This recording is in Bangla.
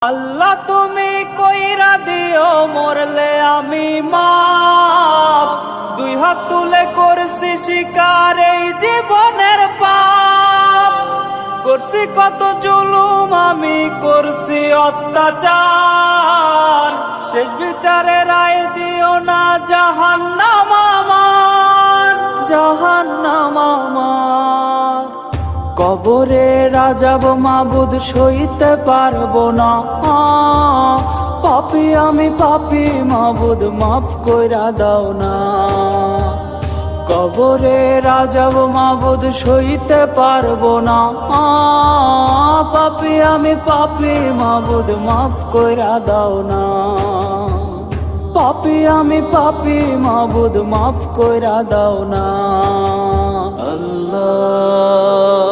আল্লাহ তুমি কইরা দিও মরলে আমি মাপ, দুই হাত তুলে করছি স্বীকার এই জীবনের পাপ। করছি কত জুলুম আমি করছি অত্যাচার, শেষ বিচারে রায় দিও না জাহান্নাম আমার, জাহান্নাম আমার। কবরে রাজাব মাবুদ সইতে পারবো না, পাপী আমি পাপী মাবুদ মাফ কইরা দাও না। কবরে রাজাব মাবুদ সইতে পারবো না, পাপী আমি পাপী মাবুদ মাফ কইরা দাও না। পাপী আমি পাপী মাবুদ মাফ কইরা দাও না। আল্লাহ